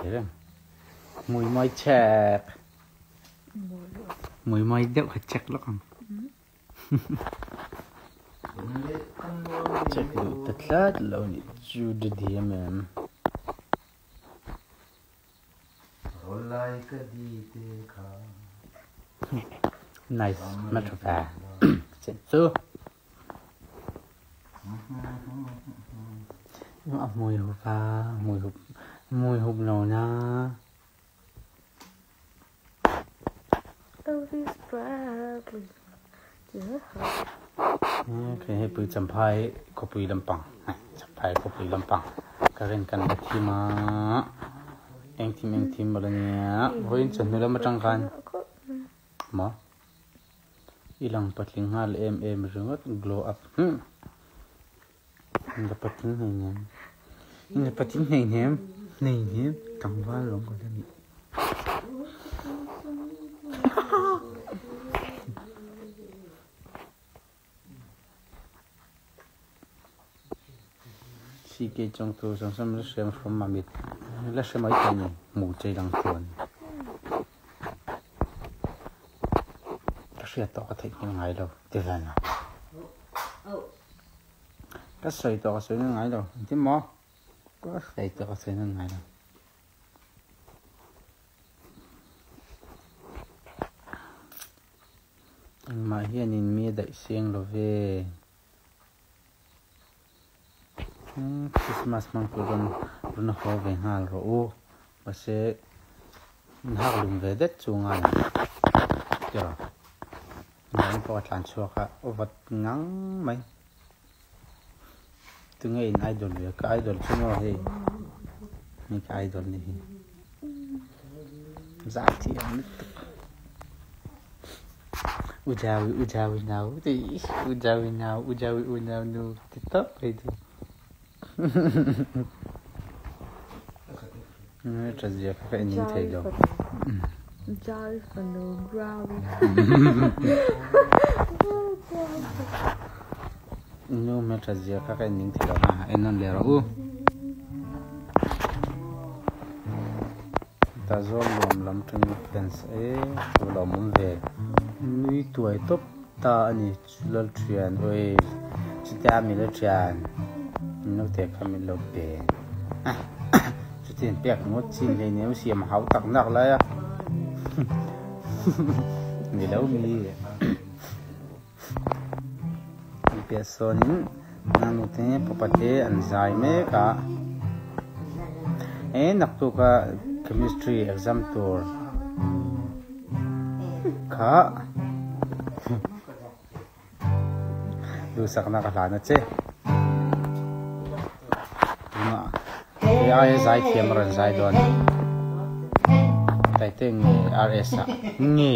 thế mùi môi chạc mùi môi đậu hạt chạc lắm chạc đủ tất lát lâu nhỉ chú đi đi em nice metro pha trên su mùi hộp pha mùi hộp nấu nha cái bự chấm phai có bự lâm bằng chấm phai có bự lâm bằng cái rèn cần đặt thi mà anh tìm mà là nhá với chân người mà trăng gan mà ilang patling hal em rungot glow up இந்த பத்தின் நெய்யம் தம்பால் ரொம்ப தண்ணி si kê trong tu trong xăm nó xem from mà mệt nó xem mấy cái này mù chơi đằng tuần sẽ tỏ thấy những ngày đâu thế là nào cái sợi tỏ sợi những ngày đâu thế mò có sợi tỏ sợi những ngày đâu mà hiện nhìn mía đại xiên rồi về Christmas mang run ho về hal rồi và sẽ hal lùng về đất chung anh chưa những cái chuyện xưa cả vật ngắn mấy từ ngày idol về cái idol chúng nó hay những cái idol này giá trị anh ujawi nào thì ujawi nào nu tiktok hay thì rất là cái nhìn thấy đâu Ujawi phần đầu ground nu mà rất là cái nhìn thấy đâu mà anh nói lẽ rồi ta zo lom trên fence ấy lo muốn về nuôi tuổi tốt ta anh chulal trian ơi chỉ ta mình là trian nó thể không mình lộc bể chỉ tiền bẹt một chín này nếu xiêm háo tặng nặng lại người lâu mi bẹt son nanu thế popate anh giải mấy cả nặc tu cả chemistry exam tour cả du sakna ka lana che ma ai zai camera zai don tai teng rs nge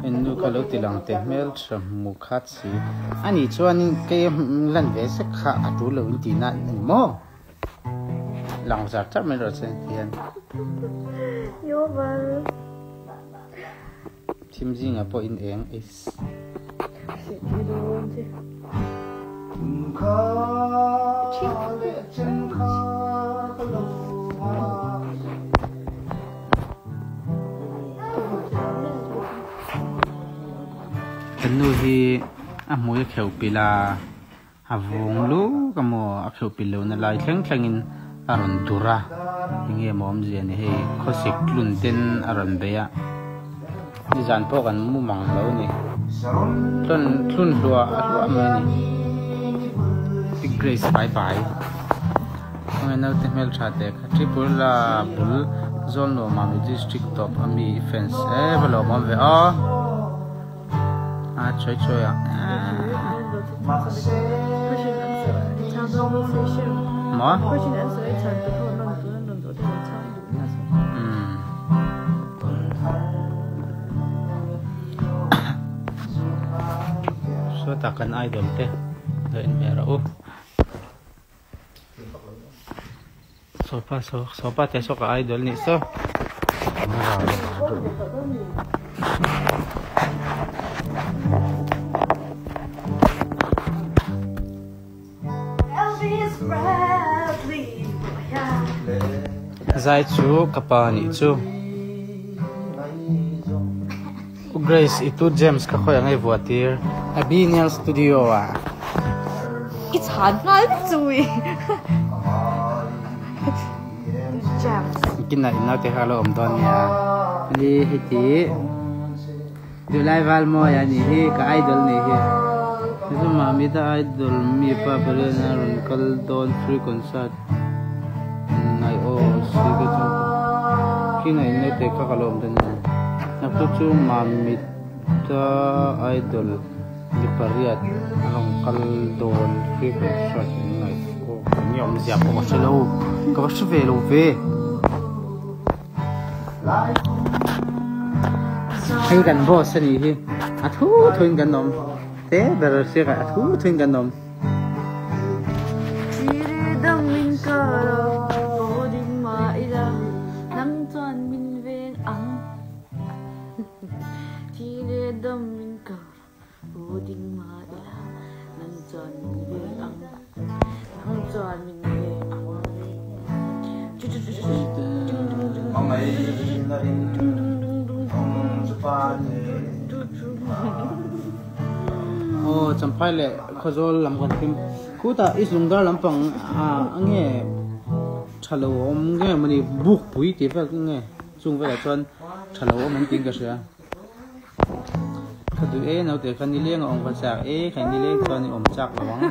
endu ka lo tilang te mel cham mu khat si ani chuan ke lan ve se kha atu lo ti na mo lòng giặt chắc mới rồi xem tiền vô vâng chim gì ngà po in eng is cái nuôi hi mỗi khẩu pila havong lu kamo khẩu pilo na lai theng in aron dura nghe mom gì này hay có sik lun tên aron beya đi dàn po kan mu mang lo ni lun lua mà ni big grace bye bye ngay nào tên mail chat để tripula bul zone lo mami district top ami fence velo mom ve chơi à mà so takkan idol te doin pero sopa te so ka idol ni so Elvis Presley zai chu kapani chu Grace itu James ka khoya ngai vuatir Abinial Studio It's hard not to James kina ina te halo don ya ni hiti dulai val mo ya ni hi ka idol ni hi so mami da idol mi pa pare na ron kal don free concert nai o sige to kina ina te ka kalom don na napto chu mami da idol di pariat ron kal don free concert nai ko ni om siap ko selo ka ve lo ve hay gần vô sân gì thu thuyền gần nôm thế bây giờ sẽ cả thu thuyền gần nôm champai le khozol lam kan tim khuta islungdar lampang ange thalo om nge mani buk pui ti fa nge chung vela chon thalo om ting ka sia khadu e nau te khan ni leng ong ka chak e khan ni leng chon ni om chak lawang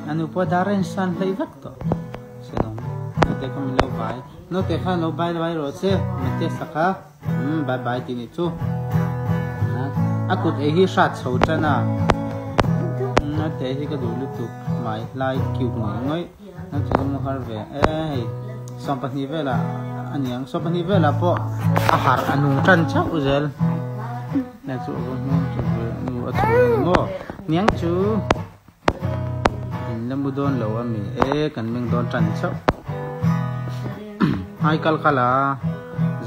anu po daren san lai vak to senong te kam lo bai no te khan lo bai ro se te saka bye bye ti ni chu akut e hi shat chho chana na te hi ka du lutu mai lai kiu ngoi na chu mo har ve ei sampani vela aniang sampani vela po ahar anu chan cha uzel na chu mo chu nu atu mo niang chu lamudon lo ami e kan ming don chan cha ai kal kala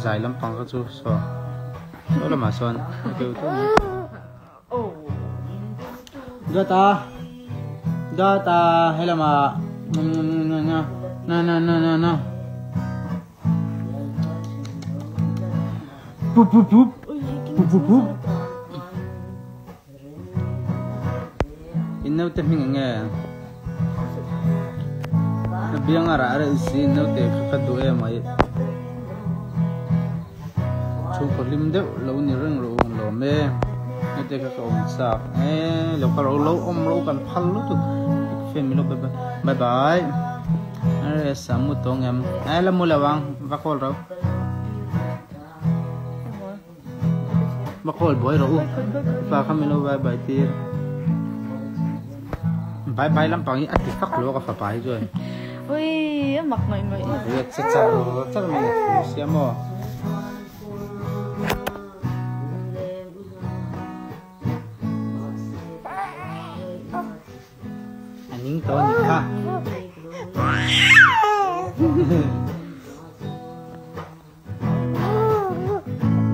zai lam pang ka chu so lama son ke tu data helama na pup inau te minga biang ara isi inau te khadu e mai chung kolim de lo ni reng ro lo me te ka om sa lo ka lo om lo kan phal lu tu fem lo bye bye are samu tong em la mu lawang vakol ro bakol boy ro pa kami lo bye bye tir bye bye lam pang ati fak lo ka fa pai rồi ui mặc mày chắc chắc mình xem mo anh to nhỉ ha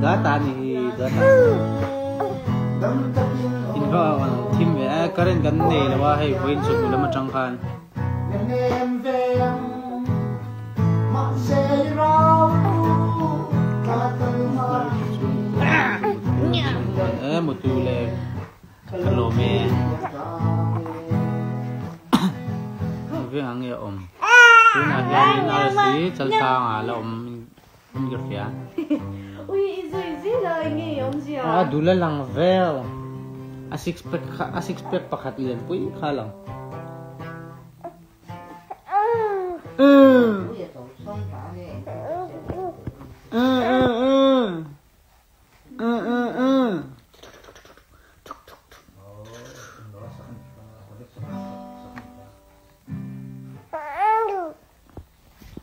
data in vào team về karen gan ne là wa hay win su là mà trăng khan một tu lệ lô mê viên hàng nghe ôm tu nào hiện nay xí chân sao là ôm mình được phía ui gì lời nghe ôm gì đủ là lăng vel a six pack pakat ilan pui khalang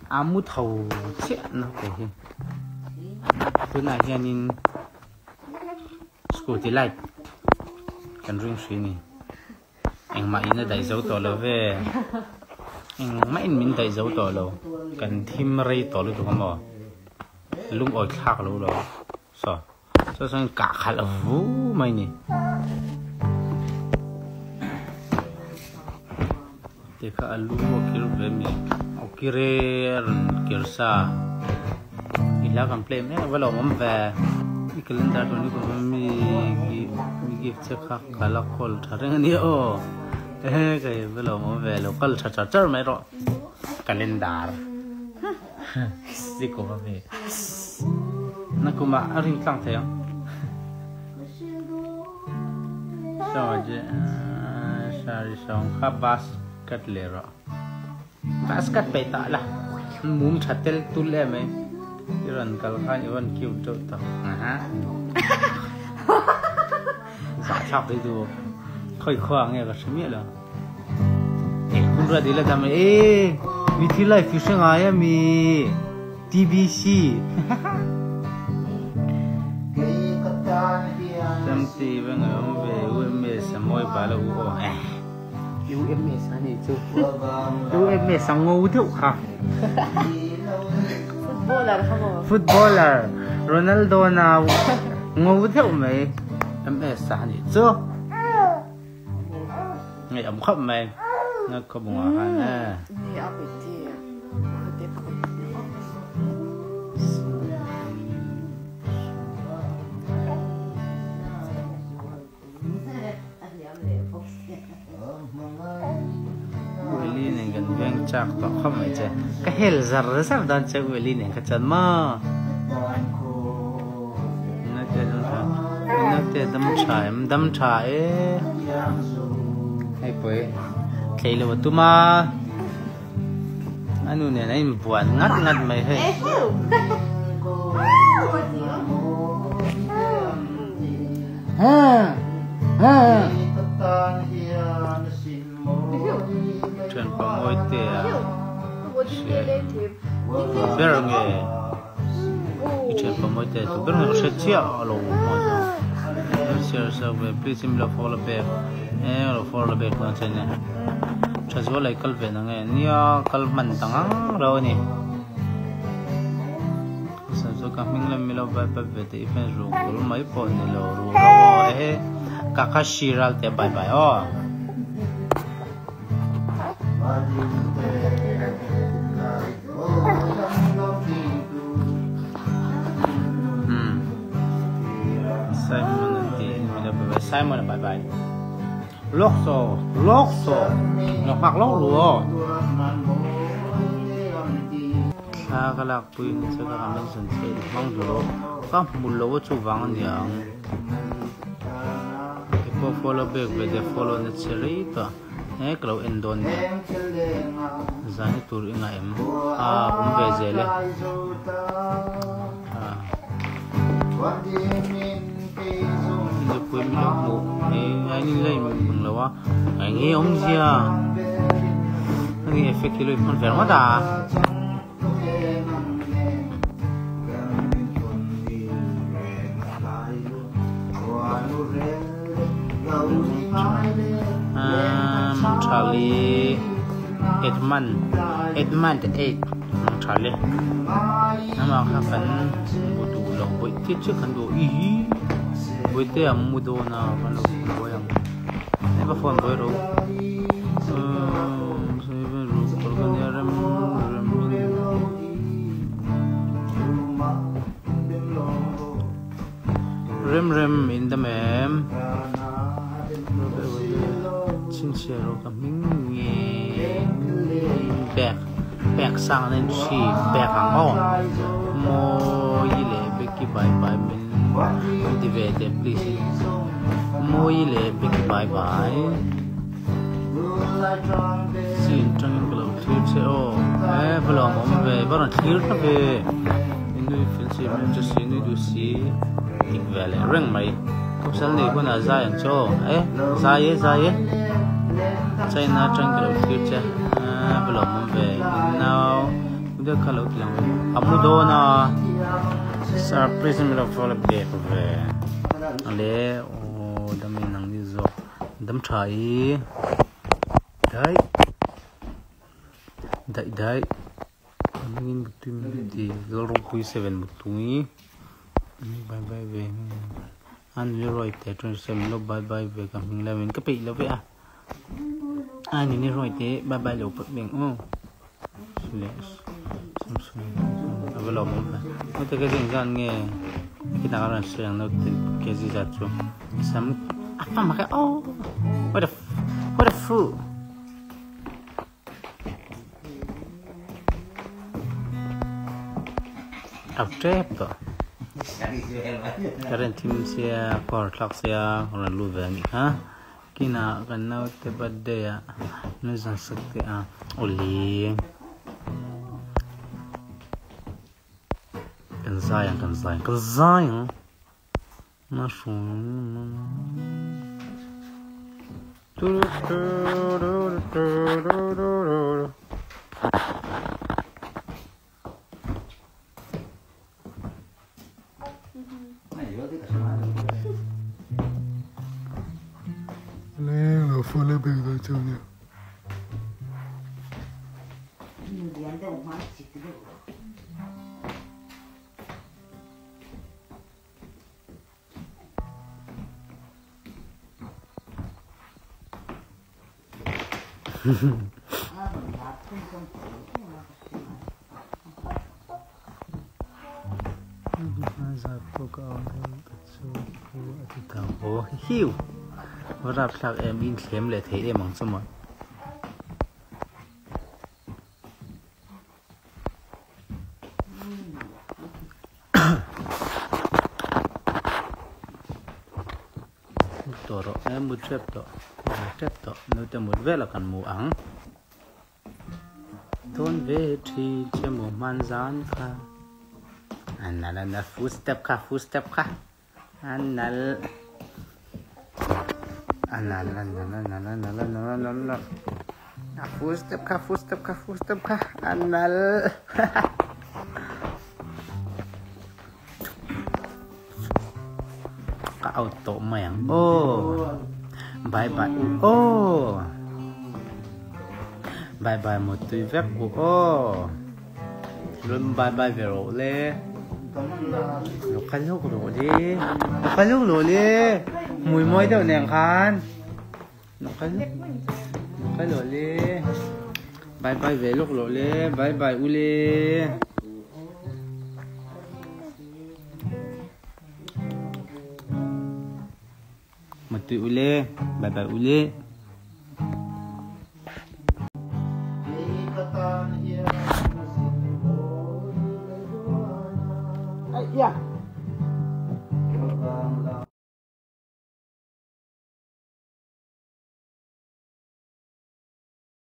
amu thầu chết nó cái gì thứ này hiện in scooty light cần ring suy nè anh mày nó đẩy dấu tỏ lô về anh mày mình đẩy dấu tỏ lô cần thêm ray tỏ lô tụi con bò lung ỏi khác lô rồi sao sang cả khá là vũ mày nè thì khá lung một kiểu về mình Okire kirsa ila complain me wala mom ve calendar to ni ko mi gift se kha kala kol thareng ni o kai wala mom ve local cha mai ro calendar siko ba me nakuma aring tlang the so je sari song kha basket le ro basket pe ta la mum thatel tul le me iran kal khan iwan kiu to ta ha sa chap dei du khoi khwang nge ga shmi la e kun ra dile da me e vithi lai fishing aya mi TBC samti bang om ve UMS moi ba lo o UMS ani chu UMS sang ngô thiu kha footballer Ronaldo na ngô thiu mai MS ani chu ngai am khop mai na ko bunga han na ni apeti chắc có không phải chứ cái hell giờ sao đang chơi với linh này cái chân mà nó chơi đâm trái hay quên thấy là tụi mà anh này anh buồn ngắt mày hay chuyện có mối tiền biết rồi nghe chuyện có mối tiền tôi biết là sẽ chia luôn mọi người share so về please im lo follow back lo follow back nó trên này cho dù lại câu về nó nghe nia câu mình tăng rồi nè sau đó các mình làm milo bài về thì phải rồi cũng mấy phần này rồi rồi các cái shiral thì bye bye Simon bye bye. Lokso, nok mak lok luo. Sa kalak puin sa kami sunset mang dulo. Kam mulo chu wang niang. Ipo follow back with the follow net series to. Kalau endon ni. Zani tur inga em. Bezele. Được quên mình đọc một anh đi lấy mình là quá anh nghe ông gì à anh nghe effect thì lấy con phải mất à Charlie Edmund 8 Charlie nama kapan budu long boy teacher kan do buổi tiệc mua đồ nào còn lúc bữa em em bắt phone bữa rồi rồi rồi còn nhà rem in the mem xin chào rồi cả mình nghe bẹc sang lên chỉ bẹc hàng họ mua gì lệ beki bye mình motivated please moi le big bye bye sin trăng glow trip se o vlog mom ve baran thir ta ve inu feel se men just inu do see tik vele reng mai kopsal ne ko na za yang cho za ye china trăng glow trip che vlog mom ve now udah kalau bilang amudo na surprise mi lo follow back về ale o đâm nang đi zo đâm trái đấy mình tụi mình đi rồi cuối 7 một túi bye về anh rồi thế trên xem lo bye về cả mình làm mình cái bị lo vậy anh này rồi thế bye lo bật miệng Avalo mo pa. Ito kasi yan nga kinakaroon siya ng kasi zato. Sam apa maka oh what a fool. After to. Karen tim siya portlak siya orang luven ha. Kina kanau te badde ya. Nuzan sakti oli. Kan sayang. Nasıl? Leo fue la pega chaval. Hiu. Rap sak em in khem le thei em ang samot. Toro em mut trep to no te mut vela kan mu ang. Ton ve thi che mu man zan kha. Anal foot step kha. Anal. Foot step kha. Anal. Ka auto mayang. Oh. Bye. Oh. Bye một tuy vét của ô luôn bye về rồi lê nó khăn lúc rồi đi mùi môi đâu nè khăn nó khăn rồi đi bye về lúc rồi lê bye u lê một tuy u lê bye u lê Yeah.